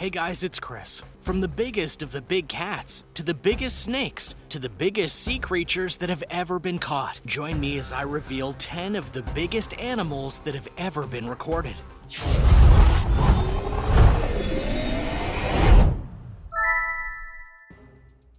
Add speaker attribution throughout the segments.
Speaker 1: Hey guys, it's Chris. From the biggest of the big cats, to the biggest snakes, to the biggest sea creatures that have ever been caught, join me as I reveal 10 of the biggest animals that have ever been recorded.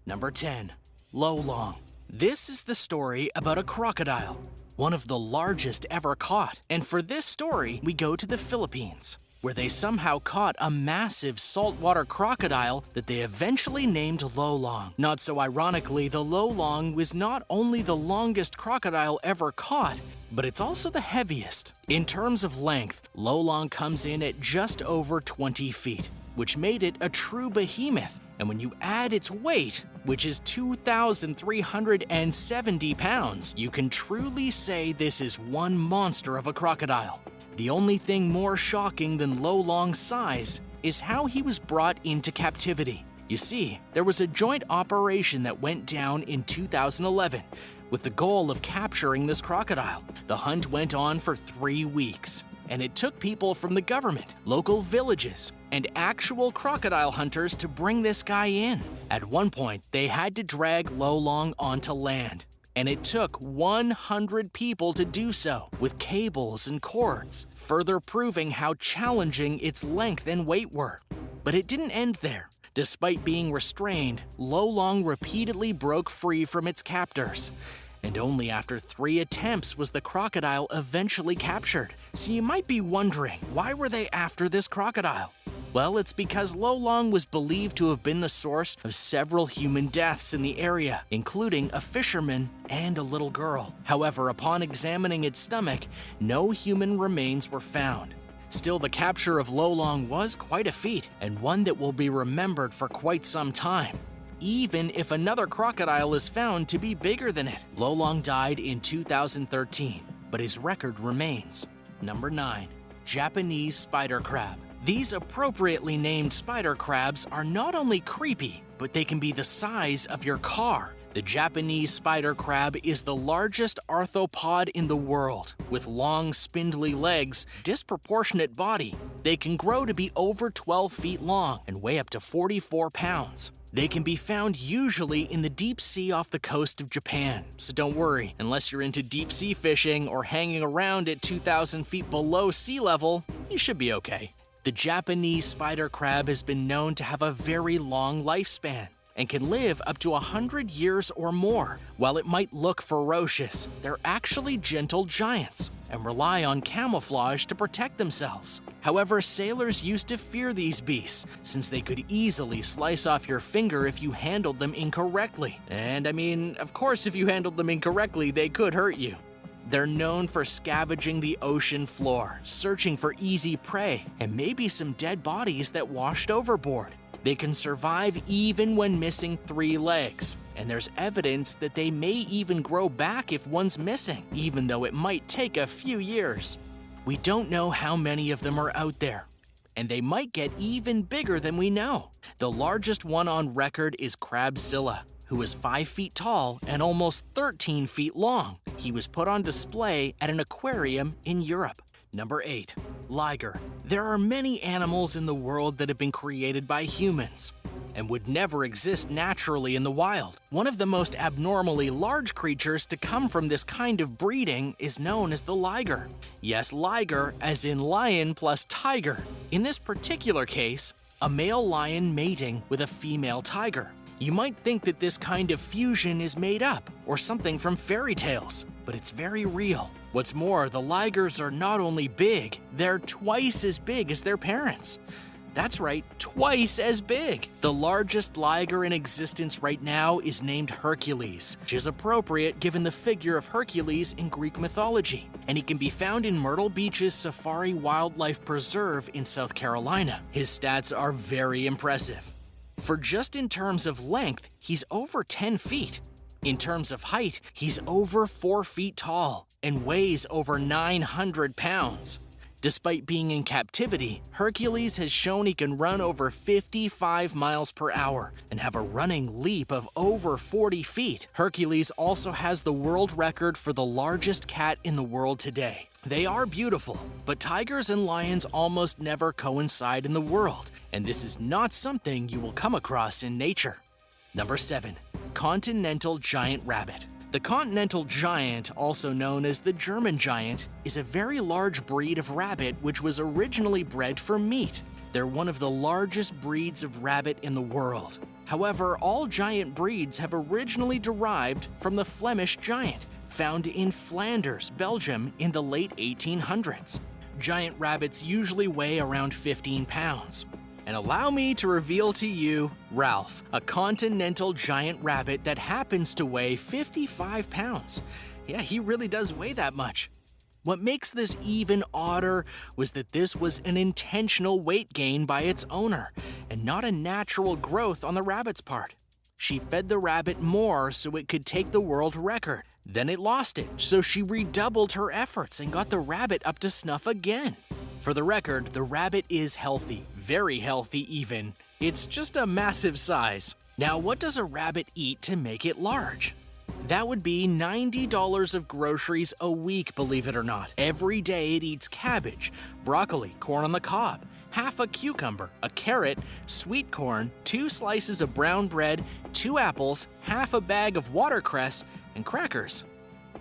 Speaker 1: Number 10. Lolong. This is the story about a crocodile, one of the largest ever caught. And for this story, we go to the Philippines, where they somehow caught a massive saltwater crocodile that they eventually named Lolong. Not so ironically, the Lolong was not only the longest crocodile ever caught, but it's also the heaviest. In terms of length, Lolong comes in at just over 20 feet, which made it a true behemoth. And when you add its weight, which is 2,370 pounds, you can truly say this is one monster of a crocodile. The only thing more shocking than Lolong's size is how he was brought into captivity. You see, there was a joint operation that went down in 2011 with the goal of capturing this crocodile. The hunt went on for 3 weeks, and it took people from the government, local villages, and actual crocodile hunters to bring this guy in. At one point, they had to drag Lolong onto land, and it took 100 people to do so, with cables and cords, further proving how challenging its length and weight were. But it didn't end there. Despite being restrained, Lolong repeatedly broke free from its captors, and only after 3 attempts was the crocodile eventually captured. So you might be wondering, why were they after this crocodile? Well, it's because Lolong was believed to have been the source of several human deaths in the area, including a fisherman and a little girl. However, upon examining its stomach, no human remains were found. Still, the capture of Lolong was quite a feat, and one that will be remembered for quite some time, even if another crocodile is found to be bigger than it. Lolong died in 2013, but his record remains. Number 9. Japanese spider crab. These appropriately named spider crabs are not only creepy, but they can be the size of your car. The Japanese spider crab is the largest arthropod in the world. With long, spindly legs, disproportionate body, they can grow to be over 12 feet long and weigh up to 44 pounds. They can be found usually in the deep sea off the coast of Japan, so don't worry, unless you're into deep sea fishing or hanging around at 2,000 feet below sea level, you should be okay. The Japanese spider crab has been known to have a very long lifespan and can live up to 100 years or more. While it might look ferocious, they're actually gentle giants and rely on camouflage to protect themselves. However, sailors used to fear these beasts since they could easily slice off your finger if you handled them incorrectly. And I mean, of course, if you handled them incorrectly, they could hurt you. They're known for scavenging the ocean floor, searching for easy prey, and maybe some dead bodies that washed overboard. They can survive even when missing 3 legs, and there's evidence that they may even grow back if one's missing, even though it might take a few years. We don't know how many of them are out there, and they might get even bigger than we know. The largest one on record is Crabzilla, who is 5 feet tall and almost 13 feet long. He was put on display at an aquarium in Europe. Number 8. Liger. There are many animals in the world that have been created by humans and would never exist naturally in the wild. One of the most abnormally large creatures to come from this kind of breeding is known as the liger. Yes, liger, as in lion plus tiger. In this particular case, a male lion mating with a female tiger. You might think that this kind of fusion is made up or something from fairy tales, but it's very real. What's more, the ligers are not only big, they're twice as big as their parents. That's right, twice as big. The largest liger in existence right now is named Hercules, which is appropriate given the figure of Hercules in Greek mythology, and he can be found in Myrtle Beach's Safari Wildlife Preserve in South Carolina. His stats are very impressive. For just in terms of length, he's over 10 feet. In terms of height, he's over 4 feet tall and weighs over 900 pounds. Despite being in captivity, Hercules has shown he can run over 55 miles per hour and have a running leap of over 40 feet. Hercules also has the world record for the largest cat in the world today. They are beautiful, but tigers and lions almost never coincide in the world, and this is not something you will come across in nature. Number 7. Continental giant rabbit. The Continental giant, also known as the German giant, is a very large breed of rabbit which was originally bred for meat. They're one of the largest breeds of rabbit in the world. However, all giant breeds have originally derived from the Flemish giant, found in Flanders, Belgium in the late 1800s. Giant rabbits usually weigh around 15 pounds. And allow me to reveal to you Ralph, a continental giant rabbit that happens to weigh 55 pounds. Yeah, he really does weigh that much. What makes this even odder was that this was an intentional weight gain by its owner, and not a natural growth on the rabbit's part. She fed the rabbit more so it could take the world record. Then it lost it, so she redoubled her efforts and got the rabbit up to snuff again. For the record, the rabbit is healthy, very healthy even. It's just a massive size. Now, what does a rabbit eat to make it large? That would be $90 of groceries a week, believe it or not. Every day it eats cabbage, broccoli, corn on the cob, half a cucumber, a carrot, sweet corn, 2 slices of brown bread, 2 apples, half a bag of watercress, and crackers.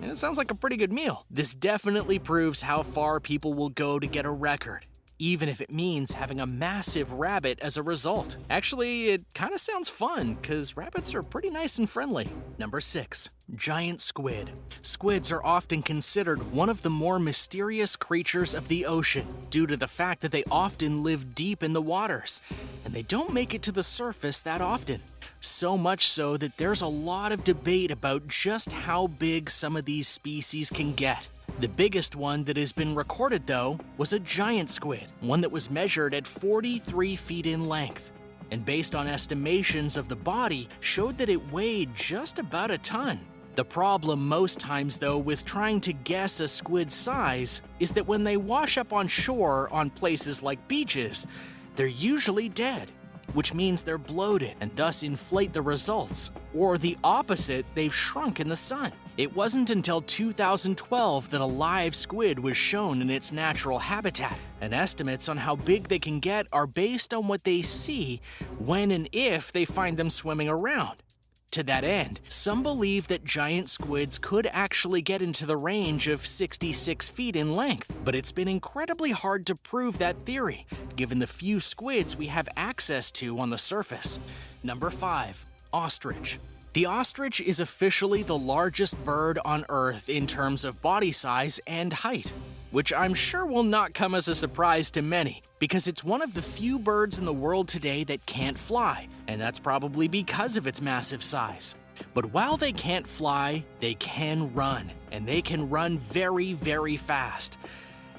Speaker 1: It sounds like a pretty good meal. This definitely proves how far people will go to get a record, even if it means having a massive rabbit as a result. Actually, it kind of sounds fun, because rabbits are pretty nice and friendly. Number 6. Giant squid. Squids are often considered one of the more mysterious creatures of the ocean due to the fact that they often live deep in the waters, and they don't make it to the surface that often. So much so that there's a lot of debate about just how big some of these species can get. The biggest one that has been recorded, though, was a giant squid, one that was measured at 43 feet in length, and based on estimations of the body, showed that it weighed just about a ton. The problem most times, though, with trying to guess a squid's size is that when they wash up on shore on places like beaches, they're usually dead, which means they're bloated and thus inflate the results. Or the opposite, they've shrunk in the sun. It wasn't until 2012 that a live squid was shown in its natural habitat, and estimates on how big they can get are based on what they see when and if they find them swimming around. To that end, some believe that giant squids could actually get into the range of 66 feet in length, but it's been incredibly hard to prove that theory, given the few squids we have access to on the surface. Number 5. Ostrich. The ostrich is officially the largest bird on Earth in terms of body size and height, which I'm sure will not come as a surprise to many, because it's one of the few birds in the world today that can't fly, and that's probably because of its massive size. But while they can't fly, they can run, and they can run very, very fast.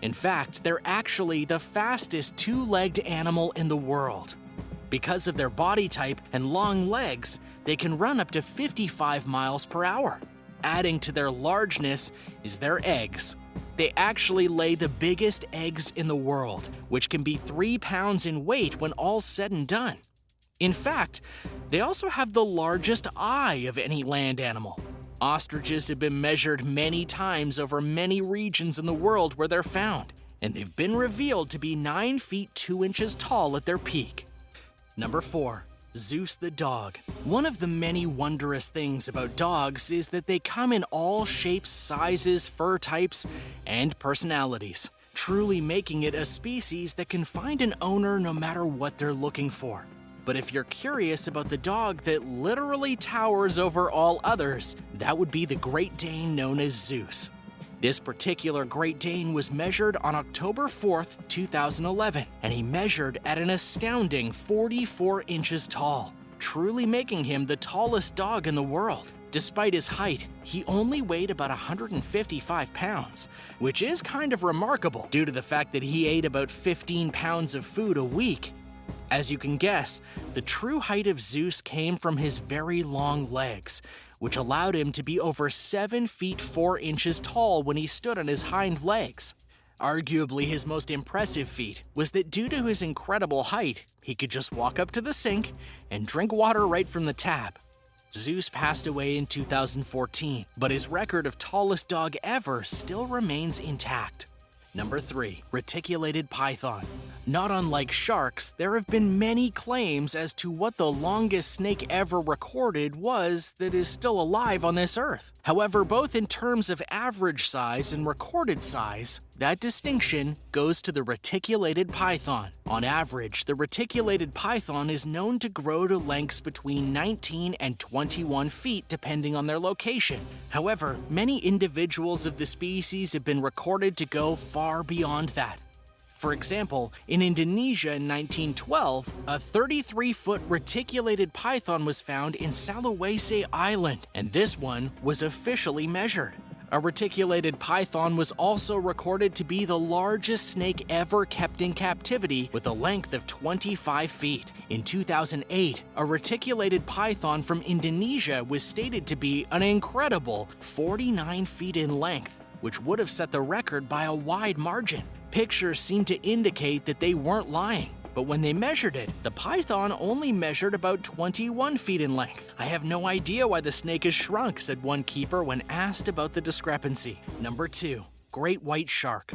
Speaker 1: In fact, they're actually the fastest 2-legged animal in the world. Because of their body type and long legs, they can run up to 55 miles per hour. Adding to their largeness is their eggs. They actually lay the biggest eggs in the world, which can be 3 pounds in weight when all's said and done. In fact, they also have the largest eye of any land animal. Ostriches have been measured many times over many regions in the world where they're found, and they've been revealed to be 9 feet 2 inches tall at their peak. Number 4. Zeus the Dog. One of the many wondrous things about dogs is that they come in all shapes, sizes, fur types, and personalities, truly making it a species that can find an owner no matter what they're looking for. But if you're curious about the dog that literally towers over all others, that would be the Great Dane known as Zeus. This particular Great Dane was measured on October 4th, 2011, and he measured at an astounding 44 inches tall, truly making him the tallest dog in the world. Despite his height, he only weighed about 155 pounds, which is kind of remarkable due to the fact that he ate about 15 pounds of food a week. As you can guess, the true height of Zeus came from his very long legs, which allowed him to be over 7 feet 4 inches tall when he stood on his hind legs. Arguably his most impressive feat was that due to his incredible height, he could just walk up to the sink and drink water right from the tap. Zeus passed away in 2014, but his record of tallest dog ever still remains intact. Number 3. Reticulated Python. Not unlike sharks, there have been many claims as to what the longest snake ever recorded was that is still alive on this earth. However, both in terms of average size and recorded size, that distinction goes to the reticulated python. On average, the reticulated python is known to grow to lengths between 19 and 21 feet depending on their location. However, many individuals of the species have been recorded to go far beyond that. For example, in Indonesia in 1912, a 33-foot reticulated python was found in Sulawesi Island, and this one was officially measured. A reticulated python was also recorded to be the largest snake ever kept in captivity with a length of 25 feet. In 2008, a reticulated python from Indonesia was stated to be an incredible 49 feet in length, which would have set the record by a wide margin. Pictures seem to indicate that they weren't lying, but when they measured it, the python only measured about 21 feet in length. I have no idea why the snake has shrunk, said one keeper when asked about the discrepancy. Number 2. Great white shark.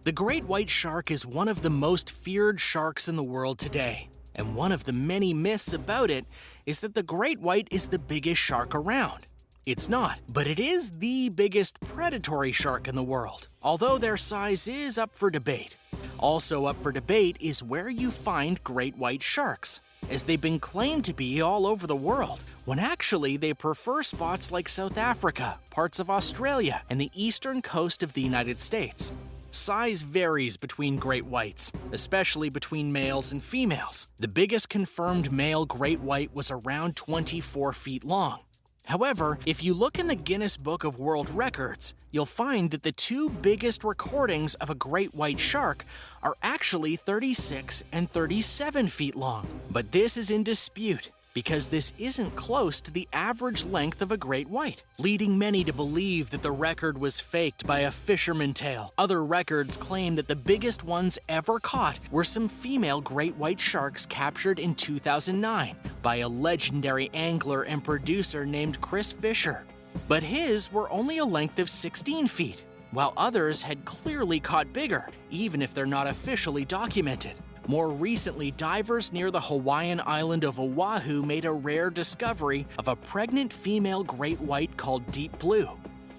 Speaker 1: The great white shark is one of the most feared sharks in the world today, and one of the many myths about it is that the great white is the biggest shark around. It's not, but it is the biggest predatory shark in the world, although their size is up for debate. Also up for debate is where you find great white sharks, as they've been claimed to be all over the world, when actually they prefer spots like South Africa, parts of Australia, and the eastern coast of the United States. Size varies between great whites, especially between males and females. The biggest confirmed male great white was around 24 feet long. However, if you look in the Guinness Book of World Records, you'll find that the two biggest recordings of a great white shark are actually 36 and 37 feet long. But this is in dispute because this isn't close to the average length of a great white, leading many to believe that the record was faked by a fisherman tale. Other records claim that the biggest ones ever caught were some female great white sharks captured in 2009 by a legendary angler and producer named Chris Fisher. But his were only a length of 16 feet, while others had clearly caught bigger, even if they're not officially documented. More recently, divers near the Hawaiian island of Oahu made a rare discovery of a pregnant female great white called Deep Blue.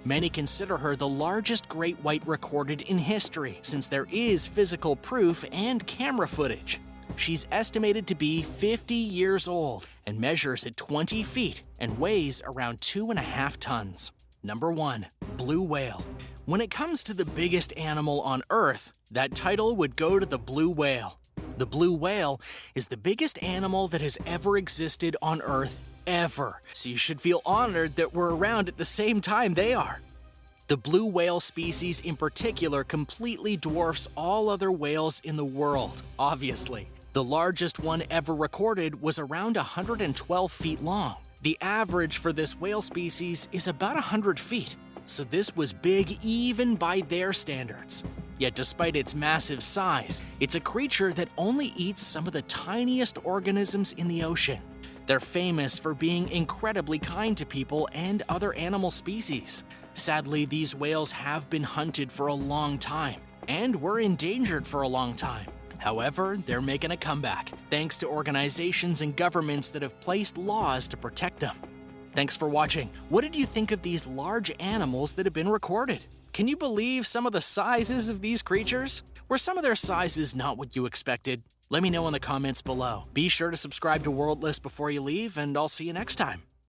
Speaker 1: Many consider her the largest great white recorded in history, since there is physical proof and camera footage. She's estimated to be 50 years old and measures at 20 feet and weighs around 2.5 tons. Number 1. Blue whale. When it comes to the biggest animal on Earth, that title would go to the blue whale. The blue whale is the biggest animal that has ever existed on Earth ever, so you should feel honored that we're around at the same time they are. The blue whale species in particular completely dwarfs all other whales in the world, obviously. The largest one ever recorded was around 112 feet long. The average for this whale species is about 100 feet, so this was big even by their standards. Yet despite its massive size, it's a creature that only eats some of the tiniest organisms in the ocean. They're famous for being incredibly kind to people and other animal species. Sadly, these whales have been hunted for a long time and were endangered for a long time. However, they're making a comeback, thanks to organizations and governments that have placed laws to protect them. Thanks for watching. What did you think of these large animals that have been recorded? Can you believe some of the sizes of these creatures? Were some of their sizes not what you expected? Let me know in the comments below. Be sure to subscribe to World List before you leave, and I'll see you next time.